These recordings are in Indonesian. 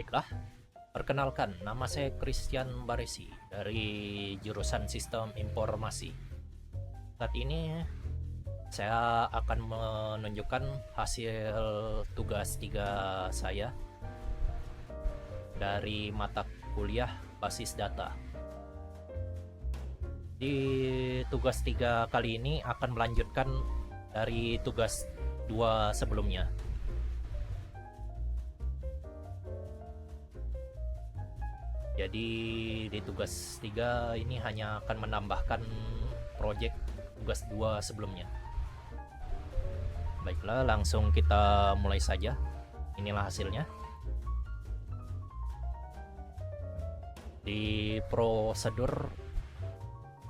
Baiklah, perkenalkan, nama saya Christian Baresi dari jurusan Sistem Informasi. Saat ini saya akan menunjukkan hasil tugas 3 saya dari mata kuliah basis data. Di tugas 3 kali ini akan melanjutkan dari tugas 2 sebelumnya. Jadi di tugas 3 ini hanya akan menambahkan proyek tugas 2 sebelumnya. Baiklah, langsung kita mulai saja. Inilah hasilnya. Di prosedur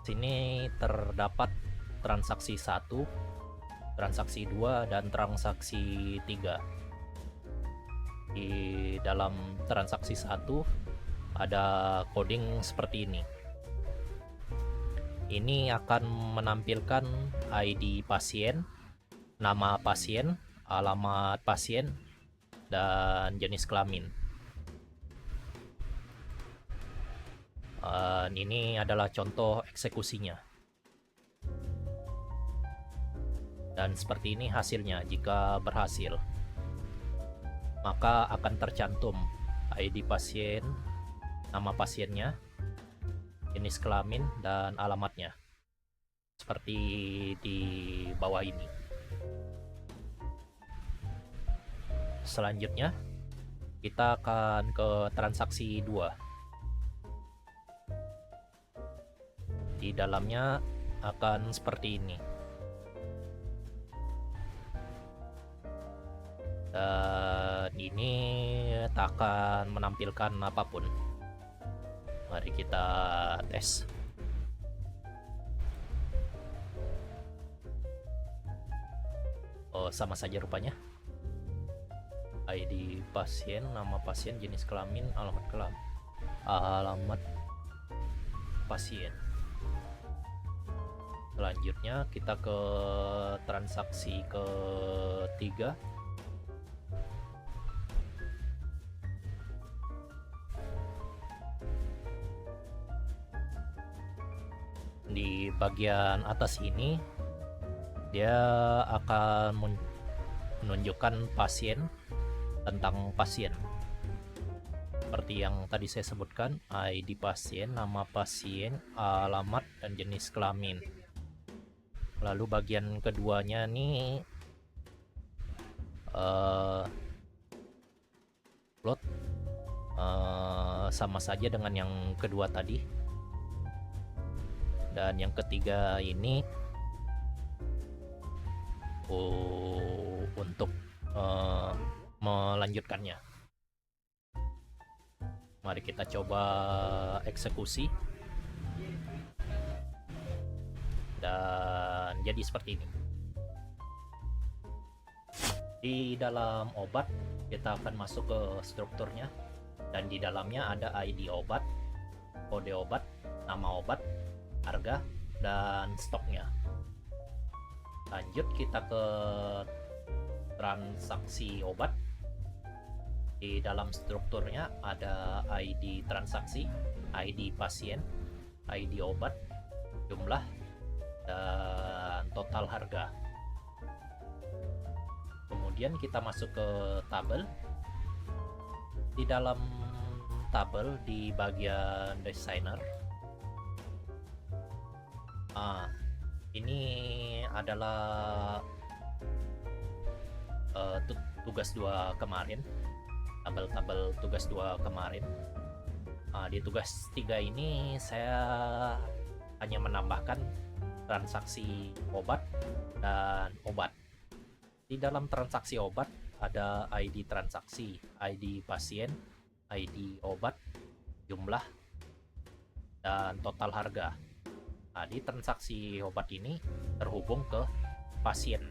sini terdapat transaksi 1, transaksi 2, dan transaksi 3. Di dalam transaksi 1 ada coding seperti ini. Ini akan menampilkan ID pasien, nama pasien, alamat pasien, dan jenis kelamin. Ini adalah contoh eksekusinya. Dan seperti ini hasilnya. Jika berhasil, maka akan tercantum ID pasien, nama pasiennya, jenis kelamin, dan alamatnya seperti di bawah ini. Selanjutnya kita akan ke transaksi 2. Di dalamnya akan seperti ini. Dan ini tak akan menampilkan apapun. Mari kita tes. Oh, sama saja rupanya. ID pasien, nama pasien, jenis kelamin, alamat pasien. Selanjutnya kita ke transaksi ketiga. Di bagian atas ini dia akan menunjukkan pasien, tentang pasien seperti yang tadi saya sebutkan, ID pasien, nama pasien, alamat, dan jenis kelamin. Lalu bagian keduanya nih plot sama saja dengan yang kedua tadi. Dan yang ketiga ini untuk melanjutkannya. Mari kita coba eksekusi. Dan jadi seperti ini. Di dalam obat kita akan masuk ke strukturnya, dan di dalamnya ada ID obat, kode obat, nama obat, harga, dan stoknya. Lanjut kita ke transaksi obat. Di dalam strukturnya ada ID transaksi, ID pasien, ID obat, jumlah, dan total harga. Kemudian kita masuk ke tabel. Di dalam tabel di bagian designer, ini adalah tugas 2 kemarin, tabel-tabel tugas 2 kemarin. Di tugas 3 ini saya hanya menambahkan transaksi obat dan obat. Di dalam transaksi obat ada ID transaksi, ID pasien, ID obat, jumlah, dan total harga. Di transaksi obat ini terhubung ke pasien.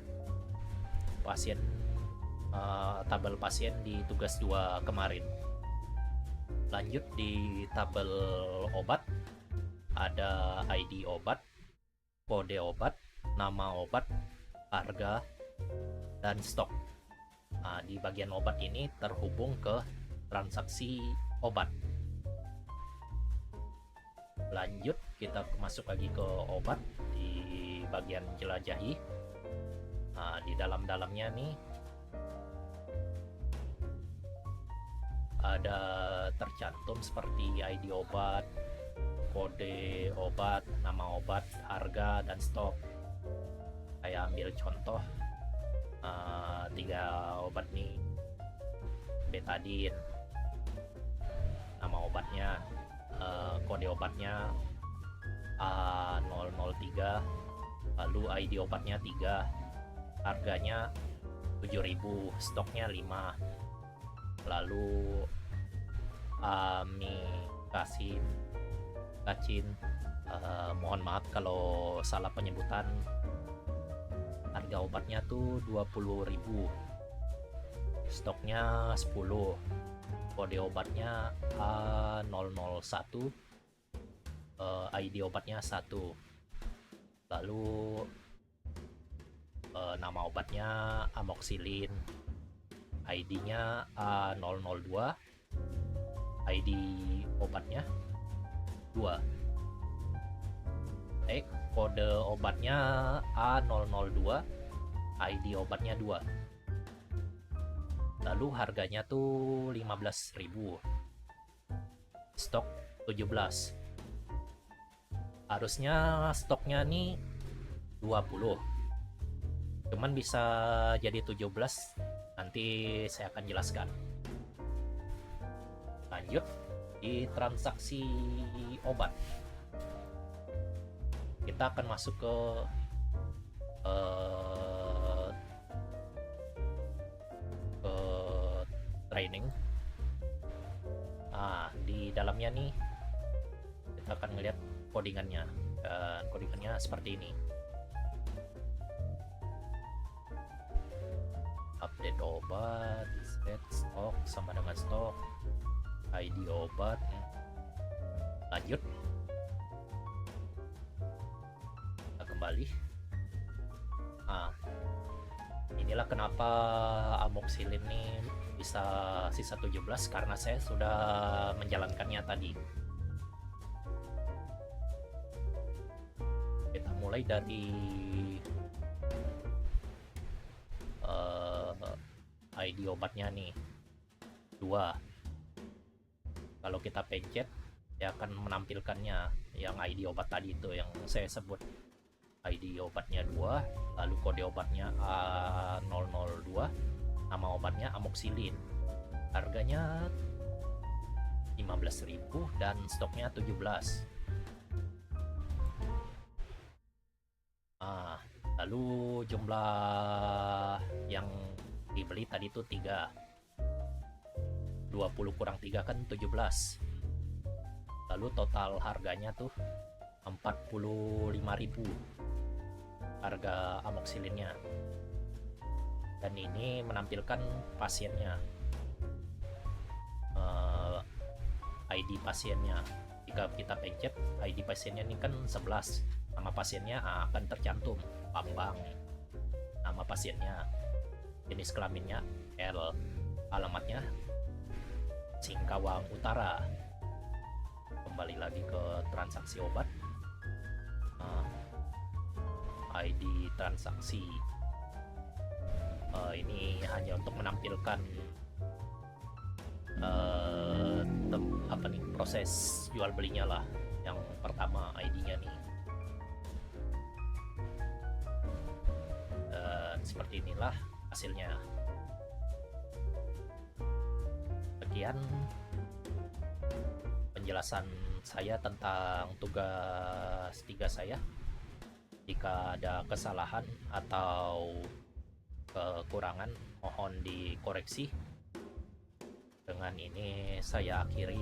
Tabel pasien di tugas 2 kemarin. Lanjut di tabel obat ada ID obat, kode obat, nama obat, harga, dan stok. Di bagian obat ini terhubung ke transaksi obat. Lanjut, kita masuk lagi ke obat di bagian jelajahi. Nah, di dalamnya nih ada tercantum seperti ID obat, kode obat, nama obat, harga, dan stok. Saya ambil contoh 3 obat nih. Betadine, nama obatnya, kode obatnya A003, lalu ID obatnya 3, harganya 7.000, stoknya 5. Lalu amikacin, mohon maaf kalau salah penyebutan. Harga obatnya tuh 20.000, stoknya 10, kode obatnya A001, ID obatnya 1, lalu nama obatnya amoxicillin, ID-nya A002, ID obatnya 2, kode obatnya A002, ID obatnya 2. Lalu harganya tuh 15.000, stok 17. Harusnya stoknya nih 20, cuman bisa jadi 17, nanti saya akan jelaskan. Lanjut di transaksi obat, kita akan masuk ke training. Di dalamnya nih kita akan melihat codingannya, dan codingannya seperti ini. Update obat, set stok sama dengan stok, ID obat. Lanjut, kita kembali. Inilah kenapa amoxicillin ini bisa sisa 17, karena saya sudah menjalankannya tadi. Kita mulai dari ID obatnya nih 2. Kalau kita pencet, dia akan menampilkannya yang ID obat tadi itu yang saya sebut. ID obatnya 2, lalu kode obatnya A002, nama obatnya amoxicillin, harganya 15.000 dan stoknya 17. Lalu jumlah yang dibeli tadi itu 3, 20 kurang 3 kan 17. Lalu total harganya tuh 45.000 harga amoxicillinnya, dan ini menampilkan pasiennya, ID pasiennya. Jika kita pencet ID pasiennya ini kan 11, nama pasiennya akan tercantum Bambang, nama pasiennya, jenis kelaminnya L, alamatnya Singkawang Utara. Kembali lagi ke transaksi obat, ID transaksi. Ini hanya untuk menampilkan proses jual belinya lah. Yang pertama ID-nya nih, seperti inilah hasilnya. Sekian penjelasan saya tentang tugas 3 saya. Jika ada kesalahan atau kekurangan, mohon dikoreksi. Dengan ini saya akhiri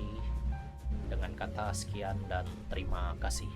dengan kata sekian dan terima kasih.